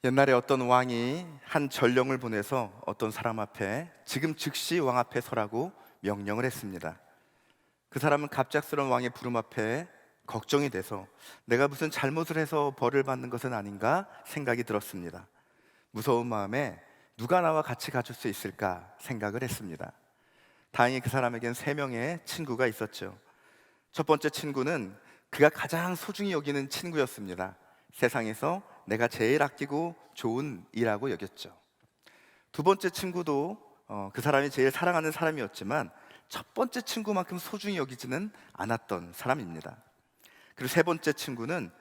옛날에 어떤 왕이 한 전령을 보내서 어떤 사람 앞에 지금 즉시 왕 앞에 서라고 명령을 했습니다. 그 사람은 갑작스러운 왕의 부름 앞에 걱정이 돼서 내가 무슨 잘못을 해서 벌을 받는 것은 아닌가 생각이 들었습니다. 무서운 마음에 누가 나와 같이 가줄 수 있을까 생각을 했습니다. 다행히 그 사람에겐 세 명의 친구가 있었죠. 첫 번째 친구는 그가 가장 소중히 여기는 친구였습니다. 세상에서 내가 제일 아끼고 좋은 이라고 여겼죠. 두 번째 친구도 그 사람이 제일 사랑하는 사람이었지만 첫 번째 친구만큼 소중히 여기지는 않았던 사람입니다. 그리고 세 번째 친구는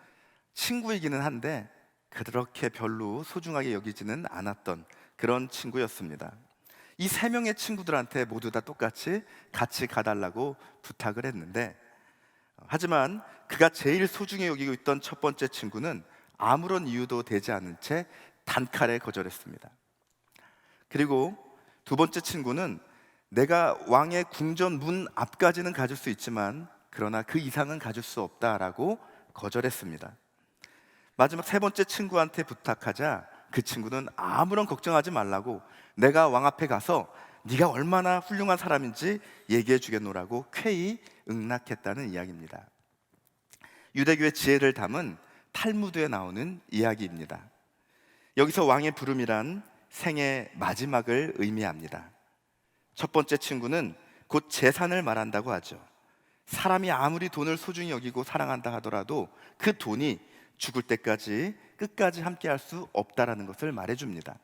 친구이기는 한데 그렇게 별로 소중하게 여기지는 않았던 그런 친구였습니다. 이 세 명의 친구들한테 모두 다 똑같이 같이 가달라고 부탁을 했는데, 하지만 그가 제일 소중히 여기고 있던 첫 번째 친구는 아무런 이유도 되지 않은 채 단칼에 거절했습니다. 그리고 두 번째 친구는 내가 왕의 궁전 문 앞까지는 가줄 수 있지만 그러나 그 이상은 가줄 수 없다라고 거절했습니다. 마지막 세 번째 친구한테 부탁하자 그 친구는 아무런 걱정하지 말라고 내가 왕 앞에 가서 네가 얼마나 훌륭한 사람인지 얘기해 주겠노라고 쾌히 응낙했다는 이야기입니다. 유대교의 지혜를 담은 탈무드에 나오는 이야기입니다. 여기서 왕의 부름이란 생의 마지막을 의미합니다. 첫 번째 친구는 곧 재산을 말한다고 하죠. 사람이 아무리 돈을 소중히 여기고 사랑한다 하더라도 그 돈이 죽을 때까지 끝까지 함께할 수 없다라는 것을 말해줍니다.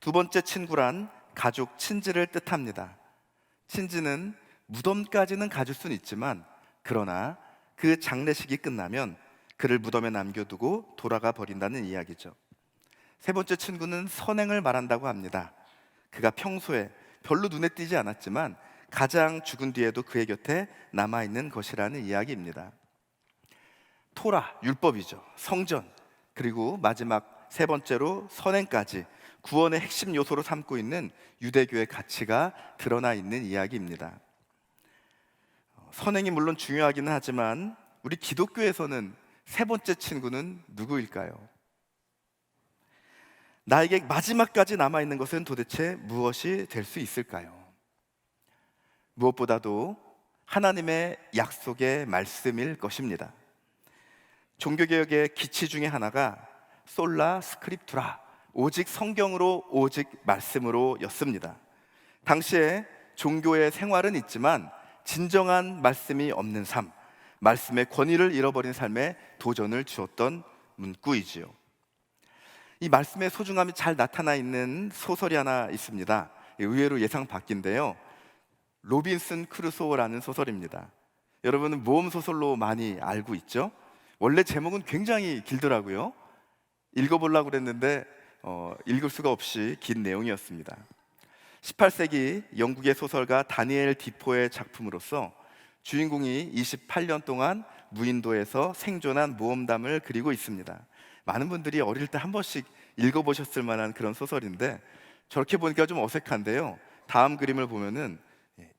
두 번째 친구란 가족, 친지를 뜻합니다. 친지는 무덤까지는 가줄 수는 있지만 그러나 그 장례식이 끝나면 그를 무덤에 남겨두고 돌아가 버린다는 이야기죠. 세 번째 친구는 선행을 말한다고 합니다. 그가 평소에 별로 눈에 띄지 않았지만 가장 죽은 뒤에도 그의 곁에 남아있는 것이라는 이야기입니다. 토라, 율법이죠. 성전, 그리고 마지막 세 번째로 선행까지 구원의 핵심 요소로 삼고 있는 유대교의 가치가 드러나 있는 이야기입니다. 선행이 물론 중요하기는 하지만 우리 기독교에서는 세 번째 친구는 누구일까요? 나에게 마지막까지 남아있는 것은 도대체 무엇이 될 수 있을까요? 무엇보다도 하나님의 약속의 말씀일 것입니다. 종교개혁의 기치 중에 하나가 솔라 스크립투라, 오직 성경으로 오직 말씀으로 였습니다. 당시에 종교의 생활은 있지만 진정한 말씀이 없는 삶, 말씀의 권위를 잃어버린 삶에 도전을 주었던 문구이지요. 이 말씀의 소중함이 잘 나타나 있는 소설이 하나 있습니다. 의외로 예상 밖인데요, 로빈슨 크루소라는 소설입니다. 여러분은 모험 소설로 많이 알고 있죠? 원래 제목은 굉장히 길더라고요. 읽어보려고 그랬는데 읽을 수가 없이 긴 내용이었습니다. 18세기 영국의 소설가 다니엘 디포의 작품으로서 주인공이 28년 동안 무인도에서 생존한 모험담을 그리고 있습니다. 많은 분들이 어릴 때 한 번씩 읽어보셨을 만한 그런 소설인데 저렇게 보니까 좀 어색한데요, 다음 그림을 보면은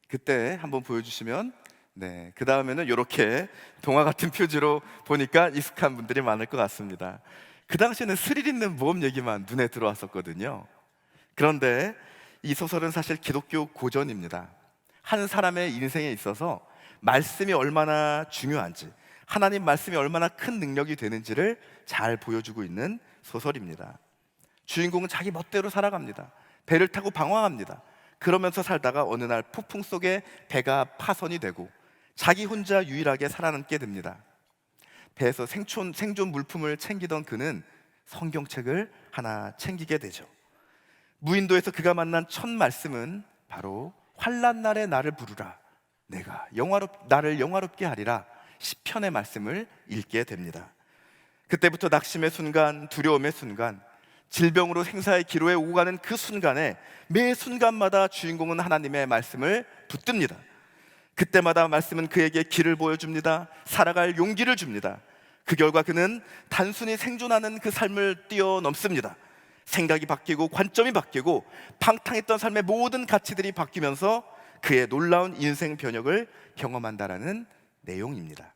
그때 한번 보여주시면, 네, 그 다음에는 이렇게 동화 같은 표지로 보니까 익숙한 분들이 많을 것 같습니다. 그 당시에는 스릴 있는 모험 얘기만 눈에 들어왔었거든요. 그런데 이 소설은 사실 기독교 고전입니다. 한 사람의 인생에 있어서 말씀이 얼마나 중요한지, 하나님 말씀이 얼마나 큰 능력이 되는지를 잘 보여주고 있는 소설입니다. 주인공은 자기 멋대로 살아갑니다. 배를 타고 방황합니다. 그러면서 살다가 어느 날 폭풍 속에 배가 파손이 되고 자기 혼자 유일하게 살아남게 됩니다. 배에서 생존 물품을 챙기던 그는 성경책을 하나 챙기게 되죠. 무인도에서 그가 만난 첫 말씀은 바로 환난 날에 나를 부르라, 내가 나를 영화롭게 하리라, 시편의 말씀을 읽게 됩니다. 그때부터 낙심의 순간, 두려움의 순간, 질병으로 생사의 기로에 오고 가는 그 순간에 매 순간마다 주인공은 하나님의 말씀을 붙듭니다. 그때마다 말씀은 그에게 길을 보여줍니다. 살아갈 용기를 줍니다. 그 결과 그는 단순히 생존하는 그 삶을 뛰어넘습니다. 생각이 바뀌고 관점이 바뀌고 방탕했던 삶의 모든 가치들이 바뀌면서 그의 놀라운 인생 변혁을 경험한다라는 내용입니다.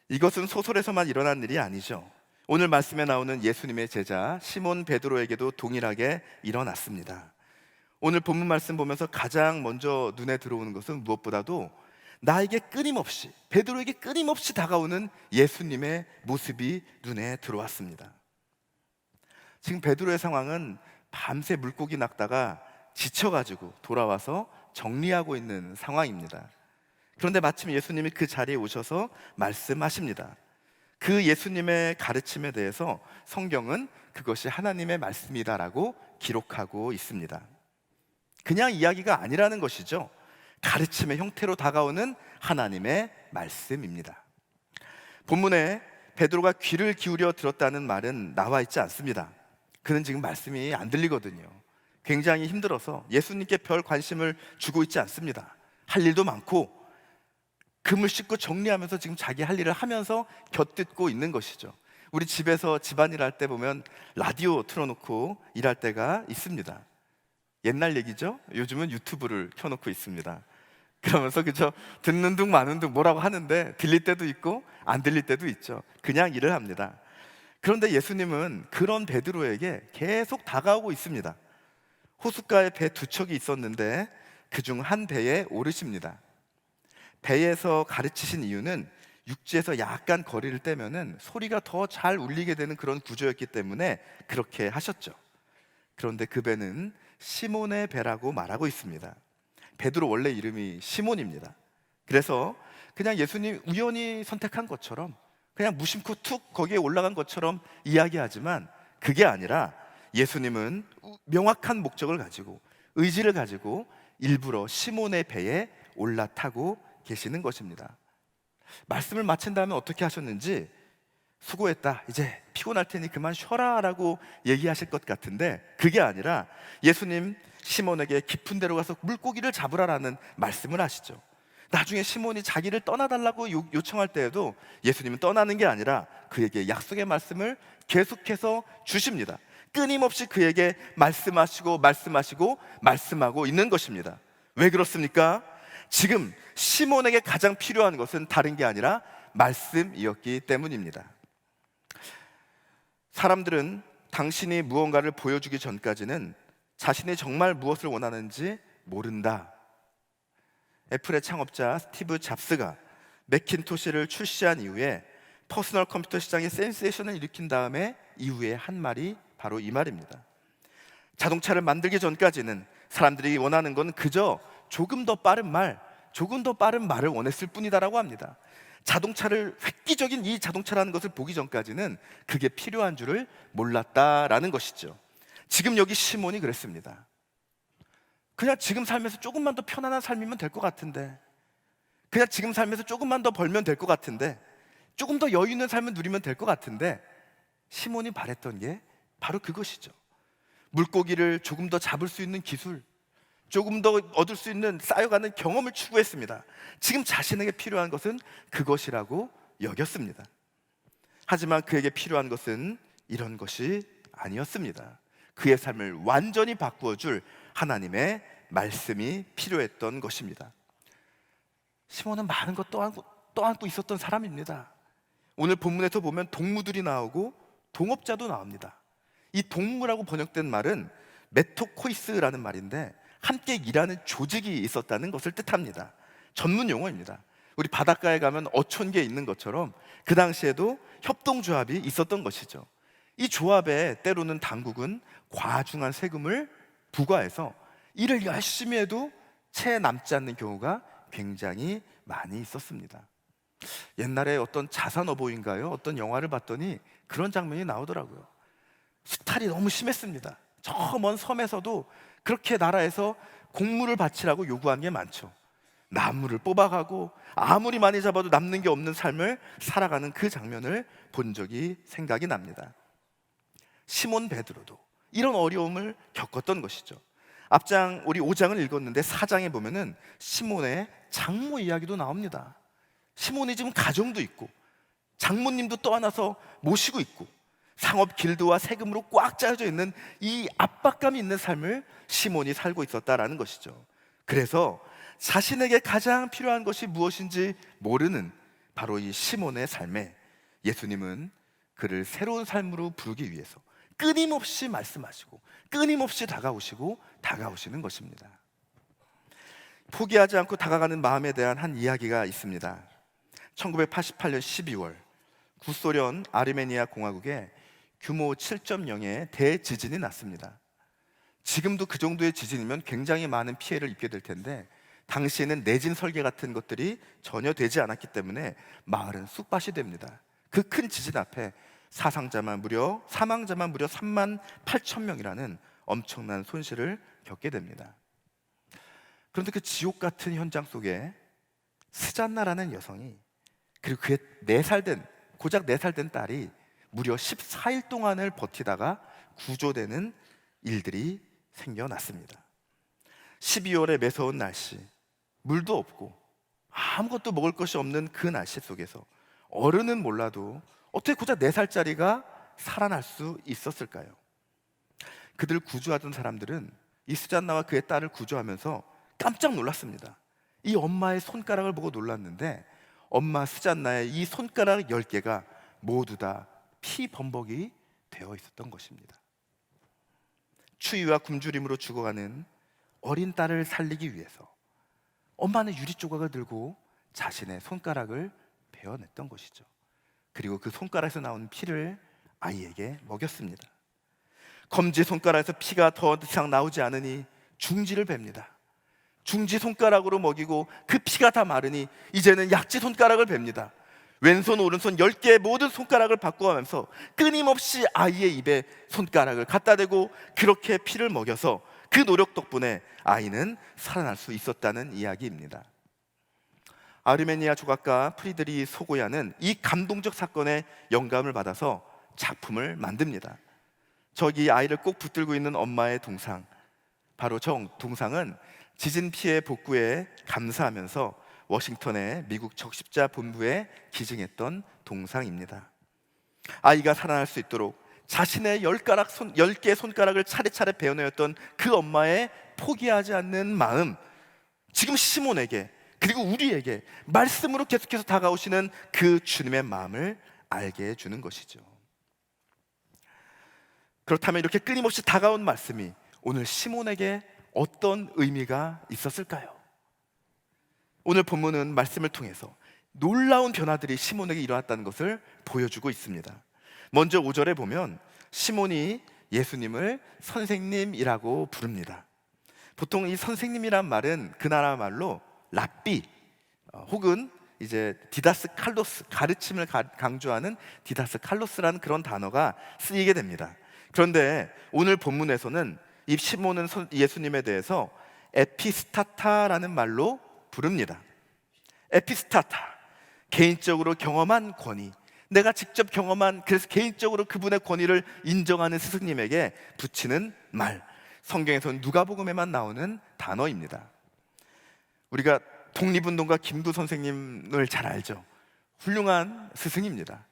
이것은 소설에서만 일어난 일이 아니죠. 오늘 말씀에 나오는 예수님의 제자 시몬 베드로에게도 동일하게 일어났습니다. 오늘 본문 말씀 보면서 가장 먼저 눈에 들어오는 것은 무엇보다도 나에게 끊임없이, 베드로에게 끊임없이 다가오는 예수님의 모습이 눈에 들어왔습니다. 지금 베드로의 상황은 밤새 물고기 낚다가 지쳐가지고 돌아와서 정리하고 있는 상황입니다. 그런데 마침 예수님이 그 자리에 오셔서 말씀하십니다. 그 예수님의 가르침에 대해서 성경은 그것이 하나님의 말씀이다라고 기록하고 있습니다. 그냥 이야기가 아니라는 것이죠. 가르침의 형태로 다가오는 하나님의 말씀입니다. 본문에 베드로가 귀를 기울여 들었다는 말은 나와 있지 않습니다. 그는 지금 말씀이 안 들리거든요. 굉장히 힘들어서 예수님께 별 관심을 주고 있지 않습니다. 할 일도 많고 금을 씻고 정리하면서 지금 자기 할 일을 하면서 곁듣고 있는 것이죠. 우리 집에서 집안일 할 때 보면 라디오 틀어놓고 일할 때가 있습니다. 옛날 얘기죠. 요즘은 유튜브를 켜놓고 있습니다. 그러면서 그저 듣는 둥 마는 둥 뭐라고 하는데 들릴 때도 있고 안 들릴 때도 있죠. 그냥 일을 합니다. 그런데 예수님은 그런 베드로에게 계속 다가오고 있습니다. 호숫가에 배 두 척이 있었는데 그중 한 배에 오르십니다. 배에서 가르치신 이유는 육지에서 약간 거리를 떼면은 소리가 더 잘 울리게 되는 그런 구조였기 때문에 그렇게 하셨죠. 그런데 그 배는 시몬의 배라고 말하고 있습니다. 베드로 원래 이름이 시몬입니다. 그래서 그냥 예수님 우연히 선택한 것처럼 그냥 무심코 툭 거기에 올라간 것처럼 이야기하지만 그게 아니라 예수님은 명확한 목적을 가지고 의지를 가지고 일부러 시몬의 배에 올라타고 계시는 것입니다. 말씀을 마친 다음에 어떻게 하셨는지 수고했다, 이제 피곤할 테니 그만 쉬어라 라고 얘기하실 것 같은데 그게 아니라 예수님 시몬에게 깊은 데로 가서 물고기를 잡으라라는 말씀을 하시죠. 나중에 시몬이 자기를 떠나달라고 요청할 때에도 예수님은 떠나는 게 아니라 그에게 약속의 말씀을 계속해서 주십니다. 끊임없이 그에게 말씀하시고 말씀하고 있는 것입니다. 왜 그렇습니까? 지금 시몬에게 가장 필요한 것은 다른 게 아니라 말씀이었기 때문입니다. 사람들은 당신이 무언가를 보여주기 전까지는 자신이 정말 무엇을 원하는지 모른다. 애플의 창업자 스티브 잡스가 매킨토시를 출시한 이후에 퍼스널 컴퓨터 시장에 센세이션을 일으킨 다음에 이후에 한 말이 바로 이 말입니다. 자동차를 만들기 전까지는 사람들이 원하는 건 그저 조금 더 빠른 말을 원했을 뿐이다라고 합니다. 자동차를 획기적인 이 자동차라는 것을 보기 전까지는 그게 필요한 줄을 몰랐다라는 것이죠. 지금 여기 시몬이 그랬습니다. 그냥 지금 삶에서 조금만 더 편안한 삶이면 될 것 같은데, 그냥 지금 삶에서 조금만 더 벌면 될 것 같은데, 조금 더 여유 있는 삶을 누리면 될 것 같은데, 시몬이 바랬던 게 바로 그것이죠. 물고기를 조금 더 잡을 수 있는 기술, 조금 더 얻을 수 있는 쌓여가는 경험을 추구했습니다. 지금 자신에게 필요한 것은 그것이라고 여겼습니다. 하지만 그에게 필요한 것은 이런 것이 아니었습니다. 그의 삶을 완전히 바꾸어줄 하나님의 말씀이 필요했던 것입니다. 시몬은 많은 것 떠안고 있었던 사람입니다. 오늘 본문에서 보면 동무들이 나오고 동업자도 나옵니다. 이 동무라고 번역된 말은 메토코이스라는 말인데 함께 일하는 조직이 있었다는 것을 뜻합니다. 전문 용어입니다. 우리 바닷가에 가면 어촌계에 있는 것처럼 그 당시에도 협동조합이 있었던 것이죠. 이 조합에 때로는 당국은 과중한 세금을 부과해서 일을 열심히 해도 채 남지 않는 경우가 굉장히 많이 있었습니다. 옛날에 어떤 자산어보인가요? 어떤 영화를 봤더니 그런 장면이 나오더라고요. 수탈이 너무 심했습니다. 저 먼 섬에서도 그렇게 나라에서 곡물을 바치라고 요구한 게 많죠. 나무를 뽑아가고 아무리 많이 잡아도 남는 게 없는 삶을 살아가는 그 장면을 본 적이 생각이 납니다. 시몬 베드로도 이런 어려움을 겪었던 것이죠. 앞장 우리 5장을 읽었는데 4장에 보면은 시몬의 장모 이야기도 나옵니다. 시몬이 지금 가정도 있고 장모님도 떠안아서 모시고 있고 상업 길드와 세금으로 꽉 짜여져 있는 이 압박감이 있는 삶을 시몬이 살고 있었다라는 것이죠. 그래서 자신에게 가장 필요한 것이 무엇인지 모르는 바로 이 시몬의 삶에 예수님은 그를 새로운 삶으로 부르기 위해서 끊임없이 말씀하시고 끊임없이 다가오시는 것입니다. 포기하지 않고 다가가는 마음에 대한 한 이야기가 있습니다. 1988년 12월 구소련 아르메니아 공화국에 규모 7.0의 대지진이 났습니다. 지금도 그 정도의 지진이면 굉장히 많은 피해를 입게 될 텐데, 당시에는 내진 설계 같은 것들이 전혀 되지 않았기 때문에 마을은 쑥밭이 됩니다. 그 큰 지진 앞에 사망자만 무려 3만 8천 명이라는 엄청난 손실을 겪게 됩니다. 그런데 그 지옥 같은 현장 속에 스잔나라는 여성이, 그리고 그의 고작 4살 된 딸이 무려 14일 동안을 버티다가 구조되는 일들이 생겨났습니다. 12월의 매서운 날씨, 물도 없고 아무것도 먹을 것이 없는 그 날씨 속에서 어른은 몰라도 어떻게 고작 4살짜리가 살아날 수 있었을까요? 그들을 구조하던 사람들은 이 스잔나와 그의 딸을 구조하면서 깜짝 놀랐습니다. 이 엄마의 손가락을 보고 놀랐는데, 엄마 스잔나의 이 손가락 10개가 모두 다 피범벅이 되어 있었던 것입니다. 추위와 굶주림으로 죽어가는 어린 딸을 살리기 위해서 엄마는 유리 조각을 들고 자신의 손가락을 베어냈던 것이죠. 그리고 그 손가락에서 나온 피를 아이에게 먹였습니다. 검지 손가락에서 피가 더 이상 나오지 않으니 중지를 뱁니다. 중지 손가락으로 먹이고 그 피가 다 마르니 이제는 약지 손가락을 뱁니다. 왼손 오른손 10개의 모든 손가락을 바꿔가면서 끊임없이 아이의 입에 손가락을 갖다 대고 그렇게 피를 먹여서 그 노력 덕분에 아이는 살아날 수 있었다는 이야기입니다. 아르메니아 조각가 프리드리 소고야는 이 감동적 사건에 영감을 받아서 작품을 만듭니다. 저기 아이를 꼭 붙들고 있는 엄마의 동상, 바로 저 동상은 지진 피해 복구에 감사하면서 워싱턴의 미국 적십자 본부에 기증했던 동상입니다. 아이가 살아날 수 있도록 자신의 10개 손가락을 차례차례 베어내었던 그 엄마의 포기하지 않는 마음, 지금 시몬에게, 그리고 우리에게 말씀으로 계속해서 다가오시는 그 주님의 마음을 알게 해주는 것이죠. 그렇다면 이렇게 끊임없이 다가온 말씀이 오늘 시몬에게 어떤 의미가 있었을까요? 오늘 본문은 말씀을 통해서 놀라운 변화들이 시몬에게 일어났다는 것을 보여주고 있습니다. 먼저 5절에 보면 시몬이 예수님을 선생님이라고 부릅니다. 보통 이 선생님이란 말은 그 나라 말로 랍비 혹은 이제 디다스 칼로스, 가르침을 강조하는 디다스 칼로스라는 그런 단어가 쓰이게 됩니다. 그런데 오늘 본문에서는 이 시몬은 예수님에 대해서 에피스타타라는 말로 부릅니다. 에피스타타, 개인적으로 경험한 권위, 내가 직접 경험한, 그래서 개인적으로 그분의 권위를 인정하는 스승님에게 붙이는 말, 성경에서는 누가복음에만 나오는 단어입니다. 우리가 독립운동가 김두 선생님을 잘 알죠. 훌륭한 스승입니다.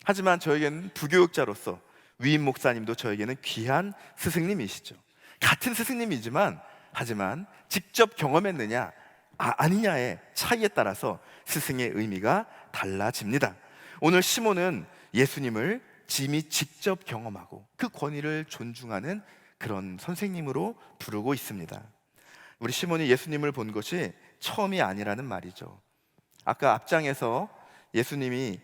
하지만 저에게는 부교육자로서 위임 목사님도 저에게는 귀한 스승님이시죠. 같은 스승님이지만 하지만 직접 경험했느냐 아니냐의 차이에 따라서 스승의 의미가 달라집니다. 오늘 시몬은 예수님을 이미 직접 경험하고 그 권위를 존중하는 그런 선생님으로 부르고 있습니다. 우리 시몬이 예수님을 본 것이 처음이 아니라는 말이죠. 아까 앞장에서 예수님이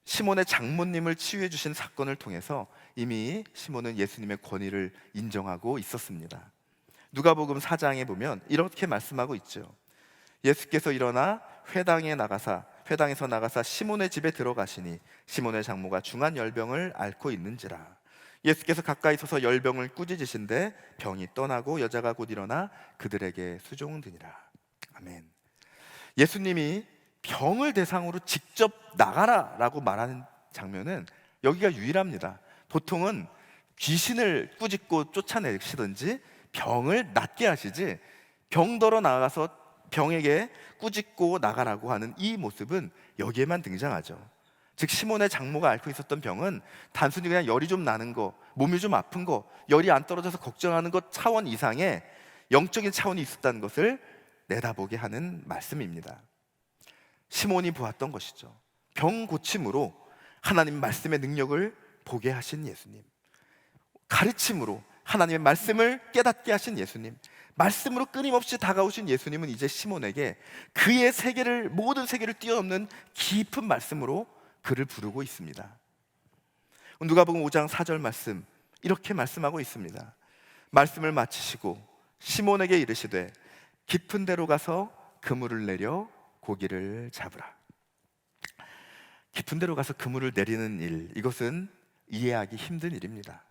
시몬의 장모님을 치유해 주신 사건을 통해서 이미 시몬은 예수님의 권위를 인정하고 있었습니다. 누가복음 4장에 보면 이렇게 말씀하고 있죠. 예수께서 일어나 회당에서 나가사 시몬의 집에 들어가시니 시몬의 장모가 중한 열병을 앓고 있는지라. 예수께서 가까이 서서 열병을 꾸짖으신데 병이 떠나고 여자가 곧 일어나 그들에게 수종드니라. 아멘. 예수님이 병을 대상으로 직접 나가라라고 말하는 장면은 여기가 유일합니다. 보통은 귀신을 꾸짖고 쫓아내시든지 병을 낫게 하시지, 병더러 나가서 병에게 꾸짖고 나가라고 하는 이 모습은 여기에만 등장하죠. 즉 시몬의 장모가 앓고 있었던 병은 단순히 그냥 열이 좀 나는 거, 몸이 좀 아픈 거, 열이 안 떨어져서 걱정하는 것 차원 이상의 영적인 차원이 있었다는 것을 내다보게 하는 말씀입니다. 시몬이 보았던 것이죠. 병 고침으로 하나님 말씀의 능력을 보게 하신 예수님, 가르침으로 하나님의 말씀을 깨닫게 하신 예수님, 말씀으로 끊임없이 다가오신 예수님은 이제 시몬에게 그의 세계를, 모든 세계를 뛰어넘는 깊은 말씀으로 그를 부르고 있습니다. 누가복음 5장 4절 말씀, 이렇게 말씀하고 있습니다. 말씀을 마치시고 시몬에게 이르시되 깊은 데로 가서 그물을 내려 고기를 잡으라. 깊은 데로 가서 그물을 내리는 일, 이것은 이해하기 힘든 일입니다.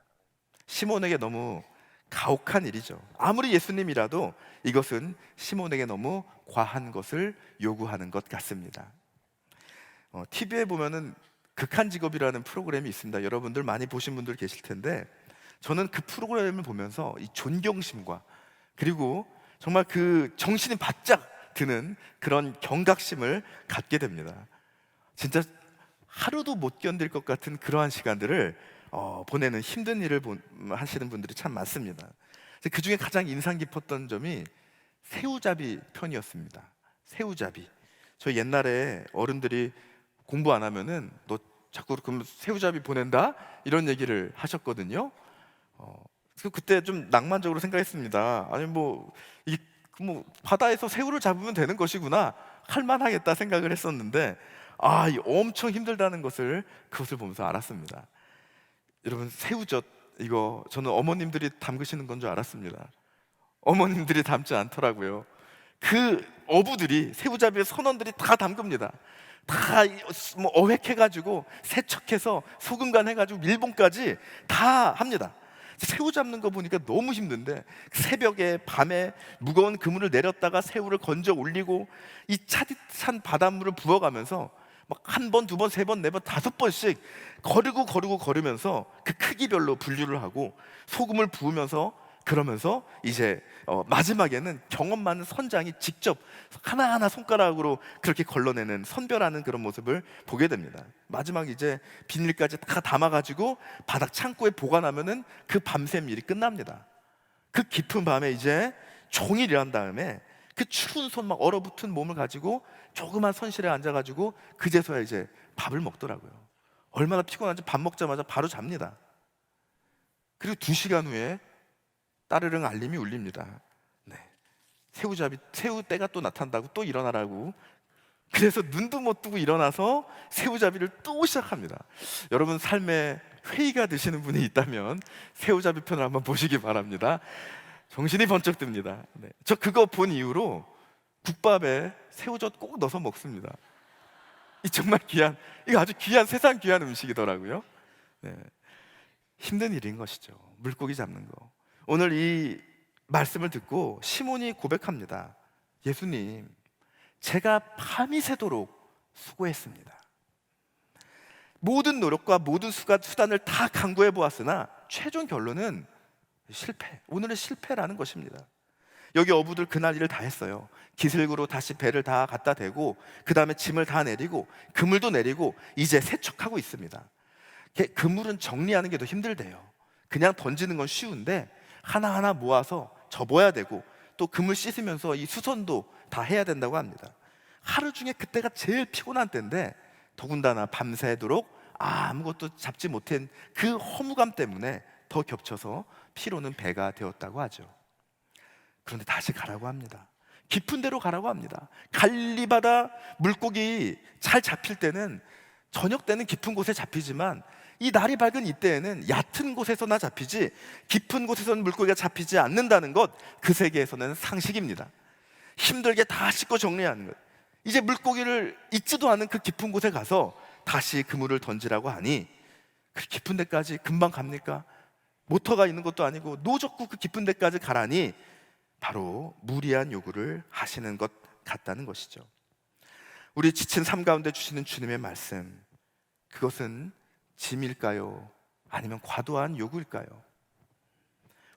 시몬에게 너무 가혹한 일이죠. 아무리 예수님이라도 이것은 시몬에게 너무 과한 것을 요구하는 것 같습니다. TV에 보면은 극한 직업이라는 프로그램이 있습니다. 여러분들 많이 보신 분들 계실 텐데, 저는 그 프로그램을 보면서 이 존경심과 그리고 정말 그 정신이 바짝 드는 그런 경각심을 갖게 됩니다. 진짜 하루도 못 견딜 것 같은 그러한 시간들을 보내는 힘든 일을 하시는 분들이 참 많습니다. 그 중에 가장 인상 깊었던 점이 새우잡이 편이었습니다. 새우잡이. 저 옛날에 어른들이 공부 안 하면은 너 자꾸 그럼 새우잡이 보낸다? 이런 얘기를 하셨거든요. 그때 좀 낭만적으로 생각했습니다. 아니 뭐 바다에서 새우를 잡으면 되는 것이구나 할 만하겠다 생각을 했었는데, 이 엄청 힘들다는 것을 그것을 보면서 알았습니다. 여러분, 새우젓, 이거 저는 어머님들이 담그시는 건 줄 알았습니다. 어머님들이 담지 않더라고요. 그 어부들이, 새우잡이의 선원들이 다 담급니다. 다 어획해가지고 세척해서 소금간 해가지고 밀봉까지 다 합니다. 새우 잡는 거 보니까 너무 힘든데, 새벽에 밤에 무거운 그물을 내렸다가 새우를 건져 올리고 이 차디찬 바닷물을 부어가면서 막 한 번, 두 번, 세 번, 네 번, 다섯 번씩 거르면서 그 크기별로 분류를 하고 소금을 부으면서, 그러면서 이제 마지막에는 경험 많은 선장이 직접 하나하나 손가락으로 그렇게 걸러내는, 선별하는 그런 모습을 보게 됩니다. 마지막 이제 비닐까지 다 담아가지고 바닥 창고에 보관하면은 그 밤샘 일이 끝납니다. 그 깊은 밤에 이제 종일 일한 다음에 그 추운 손, 막 얼어붙은 몸을 가지고 조그만 선실에 앉아가지고 그제서야 이제 밥을 먹더라고요. 얼마나 피곤한지 밥 먹자마자 바로 잡니다. 그리고 2시간 후에 따르릉 알림이 울립니다. 네. 새우 때가 또 나타난다고, 또 일어나라고. 그래서 눈도 못 뜨고 일어나서 새우잡이를 또 시작합니다. 여러분, 삶에 회의가 되시는 분이 있다면 새우잡이 편을 한번 보시기 바랍니다. 정신이 번쩍 듭니다. 네. 저 그거 본 이후로 국밥에 새우젓 꼭 넣어서 먹습니다. 이 정말 귀한, 이거 아주 귀한, 세상 귀한 음식이더라고요. 네. 힘든 일인 것이죠, 물고기 잡는 거. 오늘 이 말씀을 듣고 시몬이 고백합니다. 예수님, 제가 밤이 새도록 수고했습니다. 모든 노력과 모든 수단을 다 강구해 보았으나 최종 결론은 실패, 오늘의 실패라는 것입니다. 여기 어부들 그날 일을 다 했어요. 기슭으로 다시 배를 다 갖다 대고, 그 다음에 짐을 다 내리고 그물도 내리고 이제 세척하고 있습니다. 그물은 정리하는 게 더 힘들대요. 그냥 던지는 건 쉬운데 하나하나 모아서 접어야 되고, 또 그물 씻으면서 이 수선도 다 해야 된다고 합니다. 하루 중에 그때가 제일 피곤한 때인데, 더군다나 밤새도록 아무것도 잡지 못한 그 허무감 때문에 더 겹쳐서 피로는 배가 되었다고 하죠. 그런데 다시 가라고 합니다. 깊은 데로 가라고 합니다. 갈리바다 물고기 잘 잡힐 때는, 저녁 때는 깊은 곳에 잡히지만 이 날이 밝은 이때에는 얕은 곳에서나 잡히지 깊은 곳에서는 물고기가 잡히지 않는다는 것, 그 세계에서는 상식입니다. 힘들게 다 씻고 정리하는 것. 이제 물고기를 잊지도 않은 그 깊은 곳에 가서 다시 그물을 던지라고 하니, 그 깊은 데까지 금방 갑니까? 모터가 있는 것도 아니고 노젓고 그 깊은 데까지 가라니 바로 무리한 요구를 하시는 것 같다는 것이죠. 우리 지친 삶 가운데 주시는 주님의 말씀, 그것은 짐일까요? 아니면 과도한 요구일까요?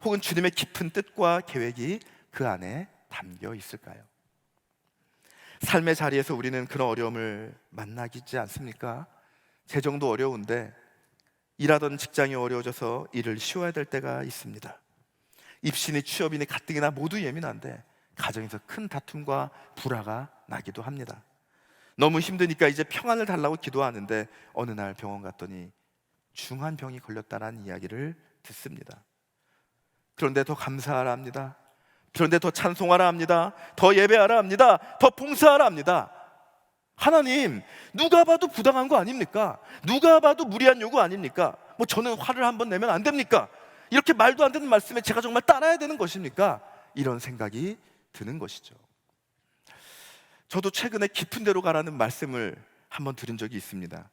혹은 주님의 깊은 뜻과 계획이 그 안에 담겨 있을까요? 삶의 자리에서 우리는 그런 어려움을 만나기지 않습니까? 재정도 어려운데 일하던 직장이 어려워져서 일을 쉬어야 될 때가 있습니다. 입시니 취업이니 가뜩이나 모두 예민한데 가정에서 큰 다툼과 불화가 나기도 합니다. 너무 힘드니까 이제 평안을 달라고 기도하는데 어느 날 병원 갔더니 중한 병이 걸렸다는 이야기를 듣습니다. 그런데 더 감사하라 합니다. 그런데 더 찬송하라 합니다. 더 예배하라 합니다. 더 봉사하라 합니다. 하나님, 누가 봐도 부당한 거 아닙니까? 누가 봐도 무리한 요구 아닙니까? 뭐 저는 화를 한번 내면 안 됩니까? 이렇게 말도 안 되는 말씀에 제가 정말 따라야 되는 것입니까? 이런 생각이 드는 것이죠. 저도 최근에 깊은 데로 가라는 말씀을 한번 들은 적이 있습니다.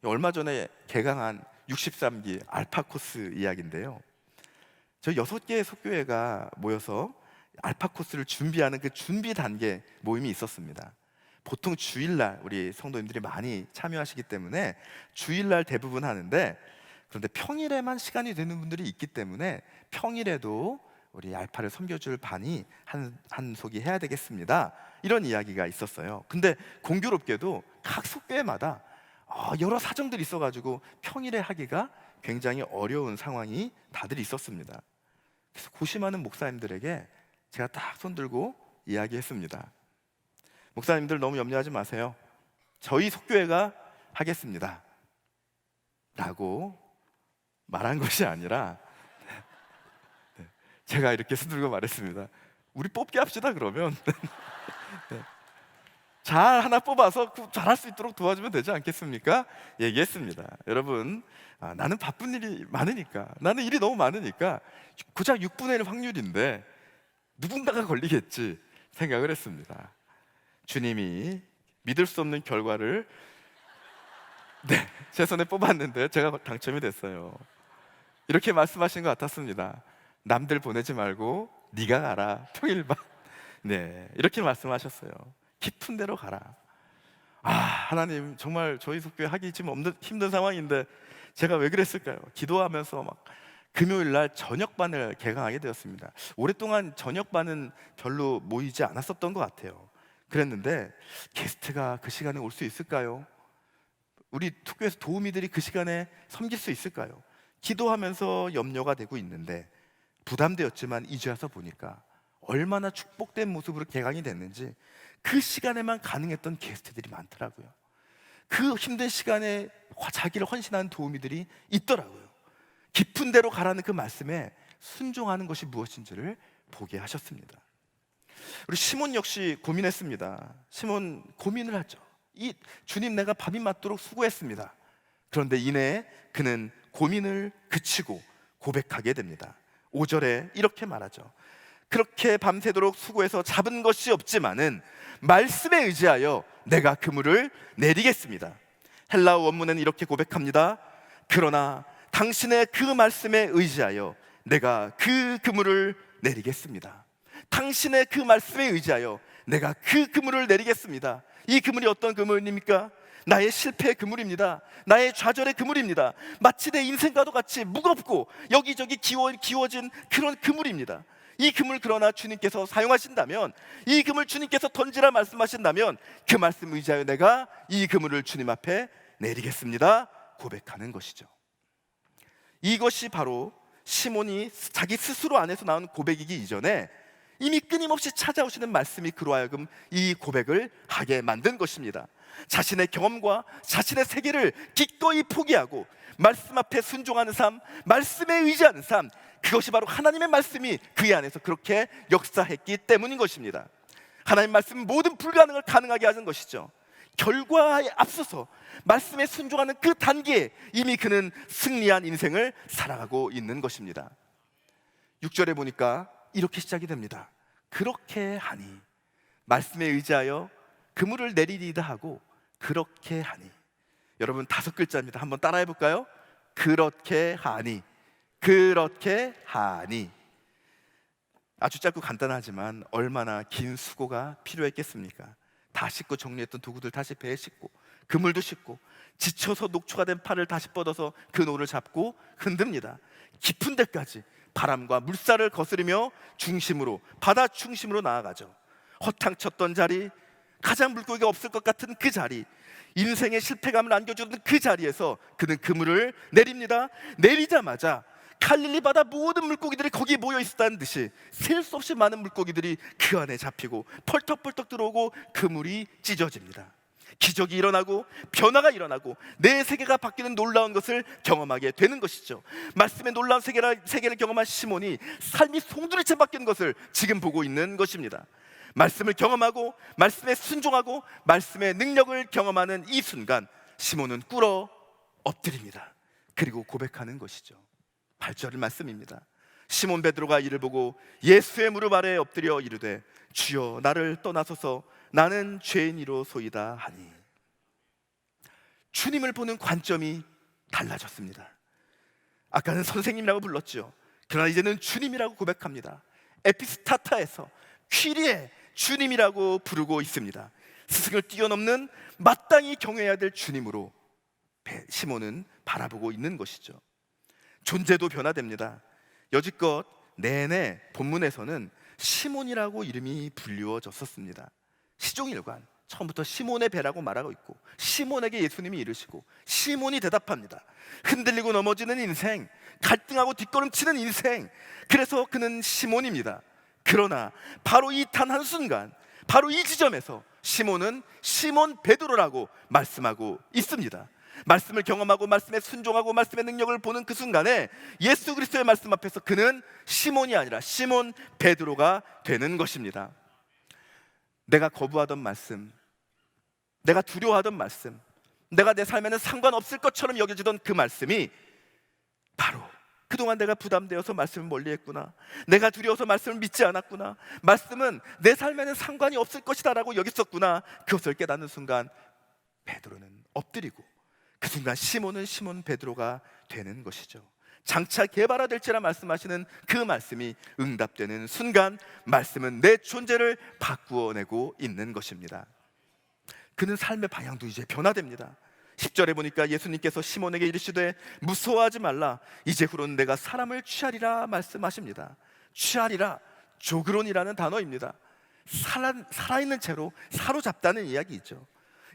얼마 전에 개강한 63기 알파 코스 이야기인데요. 저희 6개의 속교회가 모여서 알파 코스를 준비하는 그 준비 단계 모임이 있었습니다. 보통 주일날 우리 성도님들이 많이 참여하시기 때문에 주일날 대부분 하는데, 그런데 평일에만 시간이 되는 분들이 있기 때문에 평일에도 우리 알파를 섬겨줄 반이 한 속이 해야 되겠습니다, 이런 이야기가 있었어요. 근데 공교롭게도 각 속교회마다 여러 사정들이 있어가지고 평일에 하기가 굉장히 어려운 상황이 다들 있었습니다. 그래서 고심하는 목사님들에게 제가 딱 손들고 이야기했습니다. 목사님들 너무 염려하지 마세요. 저희 속교회가 하겠습니다 라고 말한 것이 아니라 제가 이렇게 손들고 말했습니다. 우리 뽑기 합시다 그러면. 잘 하나 뽑아서 잘할 수 있도록 도와주면 되지 않겠습니까? 얘기했습니다. 여러분, 나는 바쁜 일이 많으니까, 나는 일이 너무 많으니까 고작 6분의 1 확률인데 누군가가 걸리겠지 생각을 했습니다. 주님이 믿을 수 없는 결과를 제 손에 뽑았는데 제가 당첨이 됐어요. 이렇게 말씀하신 것 같았습니다. 남들 보내지 말고 네가 가라, 평일반. 이렇게 말씀하셨어요. 깊은 데로 가라. 하나님, 정말 저희 속교회 하기 지금 힘든 상황인데 제가 왜 그랬을까요? 기도하면서 막 금요일 날 저녁반을 개강하게 되었습니다. 오랫동안 저녁반은 별로 모이지 않았었던 것 같아요. 그랬는데 게스트가 그 시간에 올 수 있을까요? 우리 특교에서 도우미들이 그 시간에 섬길 수 있을까요? 기도하면서 염려가 되고 있는데 부담되었지만 이제 와서 보니까 얼마나 축복된 모습으로 개강이 됐는지 그 시간에만 가능했던 게스트들이 많더라고요. 그 힘든 시간에 자기를 헌신하는 도우미들이 있더라고요. 깊은 데로 가라는 그 말씀에 순종하는 것이 무엇인지를 보게 하셨습니다. 우리 시몬 역시 고민했습니다. 시몬 고민을 하죠. 이 주님, 내가 밥이 맞도록 수고했습니다. 그런데 이내 그는 고민을 그치고 고백하게 됩니다. 5절에 이렇게 말하죠. 그렇게 밤새도록 수고해서 잡은 것이 없지만은 말씀에 의지하여 내가 그물을 내리겠습니다. 헬라어 원문은 이렇게 고백합니다. 그러나 당신의 그 말씀에 의지하여 내가 그 그물을 내리겠습니다. 당신의 그 말씀에 의지하여 내가 그 그물을 내리겠습니다. 이 그물이 어떤 그물입니까? 나의 실패의 그물입니다. 나의 좌절의 그물입니다. 마치 내 인생과도 같이 무겁고 여기저기 기워진 그런 그물입니다. 이 그물, 그러나 주님께서 사용하신다면, 이 그물 주님께서 던지라 말씀하신다면 그 말씀 의지하여 내가 이 그물을 주님 앞에 내리겠습니다 고백하는 것이죠. 이것이 바로 시몬이 자기 스스로 안에서 나온 고백이기 이전에 이미 끊임없이 찾아오시는 말씀이 그로 하여금 이 고백을 하게 만든 것입니다. 자신의 경험과 자신의 세계를 기꺼이 포기하고 말씀 앞에 순종하는 삶, 말씀에 의지하는 삶, 그것이 바로 하나님의 말씀이 그의 안에서 그렇게 역사했기 때문인 것입니다. 하나님 말씀은 모든 불가능을 가능하게 하는 것이죠. 결과에 앞서서 말씀에 순종하는 그 단계에 이미 그는 승리한 인생을 살아가고 있는 것입니다. 6절에 보니까 이렇게 시작이 됩니다. 그렇게 하니, 말씀에 의지하여 그물을 내리리다 하고 그렇게 하니. 여러분, 5글자입니다. 한번 따라해 볼까요? 그렇게 하니, 그렇게 하니. 아주 짧고 간단하지만 얼마나 긴 수고가 필요했겠습니까? 다 씻고 정리했던 도구들 다시 배에 싣고, 그물도 싣고, 지쳐서 녹초가 된 팔을 다시 뻗어서 그 노를 잡고 흔듭니다. 깊은 데까지 바람과 물살을 거스르며 바다 중심으로 나아가죠. 허탕쳤던 자리, 가장 물고기가 없을 것 같은 그 자리, 인생의 실패감을 안겨주는 그 자리에서 그는 그물을 내립니다. 내리자마자 갈릴리 바다 모든 물고기들이 거기에 모여 있었다는 듯이 셀 수 없이 많은 물고기들이 그 안에 잡히고 펄떡펄떡 들어오고 그물이 찢어집니다. 기적이 일어나고 변화가 일어나고 내 세계가 바뀌는 놀라운 것을 경험하게 되는 것이죠. 말씀의 놀라운 세계를 경험한 시몬이 삶이 송두리째 바뀌는 것을 지금 보고 있는 것입니다. 말씀을 경험하고 말씀에 순종하고 말씀의 능력을 경험하는 이 순간 시몬은 꿇어 엎드립니다. 그리고 고백하는 것이죠. 8절 말씀입니다. 시몬 베드로가 이를 보고 예수의 무릎 아래에 엎드려 이르되 주여 나를 떠나소서 나는 죄인이로소이다 하니, 주님을 보는 관점이 달라졌습니다. 아까는 선생님이라고 불렀죠. 그러나 이제는 주님이라고 고백합니다. 에피스타타에서 퀴리에 주님이라고 부르고 있습니다. 스승을 뛰어넘는 마땅히 경외해야 될 주님으로 시몬은 바라보고 있는 것이죠. 존재도 변화됩니다. 여지껏 내내 본문에서는 시몬이라고 이름이 불리워졌었습니다. 시종일관 처음부터 시몬의 배라고 말하고 있고, 시몬에게 예수님이 이르시고 시몬이 대답합니다. 흔들리고 넘어지는 인생, 갈등하고 뒷걸음치는 인생, 그래서 그는 시몬입니다. 그러나 바로 이 단 한순간, 바로 이 지점에서 시몬은 시몬 베드로라고 말씀하고 있습니다. 말씀을 경험하고 말씀에 순종하고 말씀의 능력을 보는 그 순간에 예수 그리스도의 말씀 앞에서 그는 시몬이 아니라 시몬 베드로가 되는 것입니다. 내가 거부하던 말씀, 내가 두려워하던 말씀, 내가 내 삶에는 상관없을 것처럼 여겨지던 그 말씀이 바로 그동안 내가 부담되어서 말씀을 멀리했구나, 내가 두려워서 말씀을 믿지 않았구나, 말씀은 내 삶에는 상관이 없을 것이다 라고 여겼었구나, 그것을 깨닫는 순간 베드로는 엎드리고 그 순간 시몬은 시몬 베드로가 되는 것이죠. 장차 개발화될지라 말씀하시는 그 말씀이 응답되는 순간 말씀은 내 존재를 바꾸어내고 있는 것입니다. 그는 삶의 방향도 이제 변화됩니다. 10절에 보니까 예수님께서 시몬에게 이르시되 무서워하지 말라, 이제후로는 내가 사람을 취하리라 말씀하십니다. 취하리라, 조그론이라는 단어입니다. 살아있는 채로 사로잡다는 이야기이죠.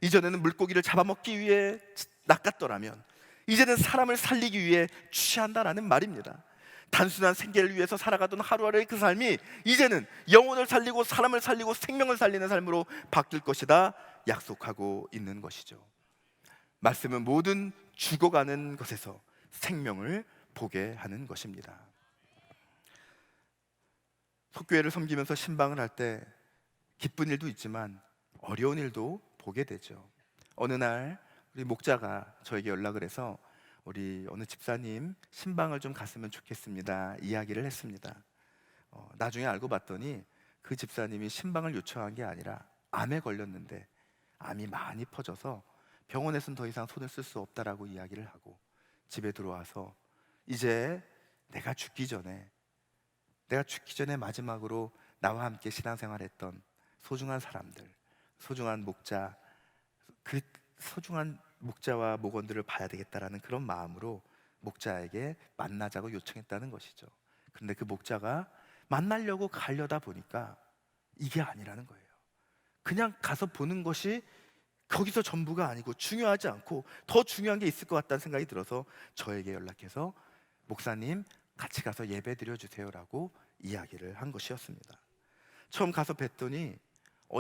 이전에는 물고기를 잡아먹기 위해 낚았더라면 이제는 사람을 살리기 위해 취한다라는 말입니다. 단순한 생계를 위해서 살아가던 하루하루의 그 삶이 이제는 영혼을 살리고 사람을 살리고 생명을 살리는 삶으로 바뀔 것이다 약속하고 있는 것이죠. 말씀은 모든 죽어가는 것에서 생명을 보게 하는 것입니다. 속교회를 섬기면서 신방을 할 때 기쁜 일도 있지만 어려운 일도 보게 되죠. 어느 날 우리 목자가 저에게 연락을 해서 우리 어느 집사님 신방을 좀 갔으면 좋겠습니다 이야기를 했습니다. 나중에 알고 봤더니 그 집사님이 신방을 요청한 게 아니라 암에 걸렸는데 암이 많이 퍼져서 병원에서는 더 이상 손을 쓸 수 없다라고 이야기를 하고 집에 들어와서 이제 내가 죽기 전에 마지막으로 나와 함께 신앙생활했던 소중한 사람들, 소중한 목자, 그 소중한 목자와 목원들을 봐야 되겠다라는 그런 마음으로 목자에게 만나자고 요청했다는 것이죠. 그런데 그 목자가 만나려고 가려다 보니까 이게 아니라는 거예요. 그냥 가서 보는 것이 거기서 전부가 아니고 중요하지 않고 더 중요한 게 있을 것 같다는 생각이 들어서 저에게 연락해서 목사님 같이 가서 예배 드려주세요라고 이야기를 한 것이었습니다. 처음 가서 뵀더니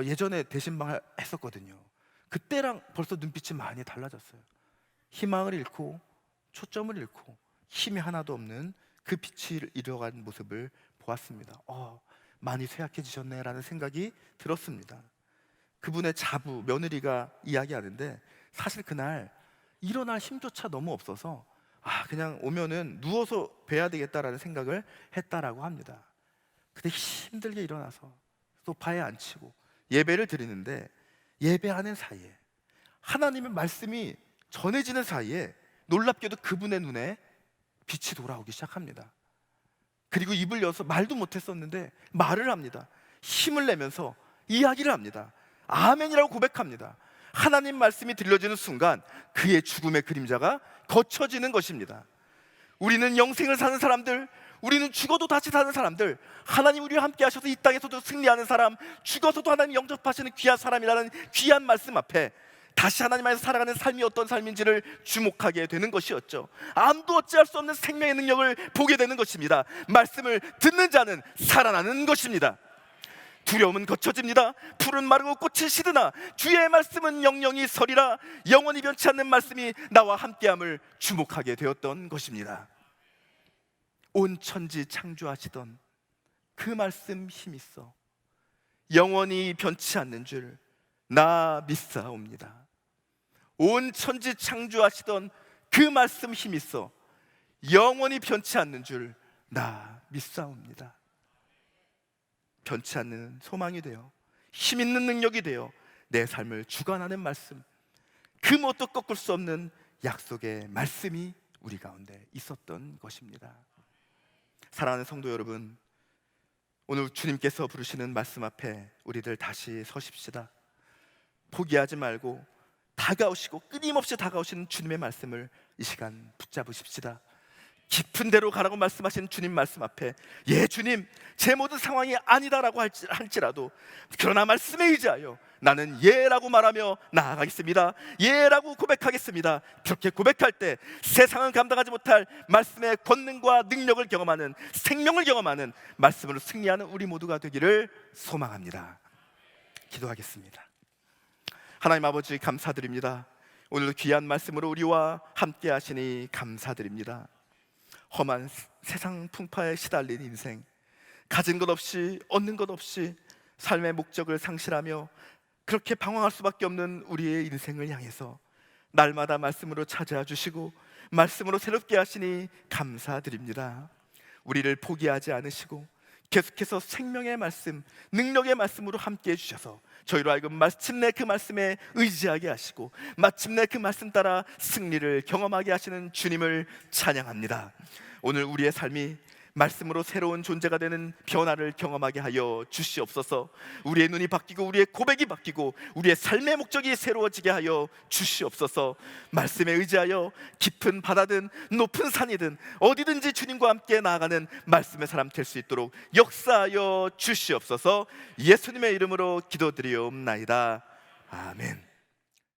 예전에 대신방 했었거든요. 그때랑 벌써 눈빛이 많이 달라졌어요. 희망을 잃고 초점을 잃고 힘이 하나도 없는 그 빛을 잃어간 모습을 보았습니다. 많이 쇠약해지셨네라는 생각이 들었습니다. 그분의 자부, 며느리가 이야기하는데 사실 그날 일어날 힘조차 너무 없어서 그냥 오면은 누워서 뵈야 되겠다라는 생각을 했다라고 합니다. 근데 힘들게 일어나서 소파에 앉히고 예배를 드리는데 예배하는 사이에 하나님의 말씀이 전해지는 사이에 놀랍게도 그분의 눈에 빛이 돌아오기 시작합니다. 그리고 입을 여서 말도 못했었는데 말을 합니다. 힘을 내면서 이야기를 합니다. 아멘이라고 고백합니다. 하나님 말씀이 들려지는 순간 그의 죽음의 그림자가 거쳐지는 것입니다. 우리는 영생을 사는 사람들, 우리는 죽어도 다시 사는 사람들, 하나님 우리와 함께 하셔서 이 땅에서도 승리하는 사람, 죽어서도 하나님 영접하시는 귀한 사람이라는 귀한 말씀 앞에 다시 하나님 안에서 살아가는 삶이 어떤 삶인지를 주목하게 되는 것이었죠. 아무도 어찌할 수 없는 생명의 능력을 보게 되는 것입니다. 말씀을 듣는 자는 살아나는 것입니다. 두려움은 거쳐집니다. 풀은 마르고 꽃은 시드나 주의 말씀은 영영이 서리라. 영원히 변치 않는 말씀이 나와 함께함을 주목하게 되었던 것입니다. 온 천지 창조하시던 그 말씀 힘있어 영원히 변치 않는 줄 나 믿사옵니다. 온 천지 창조하시던 그 말씀 힘있어 영원히 변치 않는 줄 나 믿사옵니다. 변치 않는 소망이 되어 힘있는 능력이 되어 내 삶을 주관하는 말씀, 그 무엇도 꺾을 수 없는 약속의 말씀이 우리 가운데 있었던 것입니다. 사랑하는 성도 여러분, 오늘 주님께서 부르시는 말씀 앞에 우리들 다시 서십시다. 포기하지 말고 다가오시고 끊임없이 다가오시는 주님의 말씀을 이 시간 붙잡으십시다. 깊은 데로 가라고 말씀하신 주님 말씀 앞에, 예 주님, 제 모든 상황이 아니다라고 할지라도 그러나 말씀에 의지하여 나는 예라고 말하며 나아가겠습니다. 예라고 고백하겠습니다. 그렇게 고백할 때 세상은 감당하지 못할 말씀의 권능과 능력을 경험하는, 생명을 경험하는, 말씀으로 승리하는 우리 모두가 되기를 소망합니다. 기도하겠습니다. 하나님 아버지, 감사드립니다. 오늘도 귀한 말씀으로 우리와 함께 하시니 감사드립니다. 험한 세상 풍파에 시달린 인생, 가진 것 없이 얻는 것 없이 삶의 목적을 상실하며 그렇게 방황할 수밖에 없는 우리의 인생을 향해서 날마다 말씀으로 찾아와 주시고 말씀으로 새롭게 하시니 감사드립니다. 우리를 포기하지 않으시고 계속해서 생명의 말씀, 능력의 말씀으로 함께 해주셔서 저희로 하여금 마침내 그 말씀에 의지하게 하시고 마침내 그 말씀 따라 승리를 경험하게 하시는 주님을 찬양합니다. 오늘 우리의 삶이 말씀으로 새로운 존재가 되는 변화를 경험하게 하여 주시옵소서. 우리의 눈이 바뀌고 우리의 고백이 바뀌고 우리의 삶의 목적이 새로워지게 하여 주시옵소서. 말씀에 의지하여 깊은 바다든 높은 산이든 어디든지 주님과 함께 나아가는 말씀의 사람 될 수 있도록 역사하여 주시옵소서. 예수님의 이름으로 기도드리옵나이다. 아멘.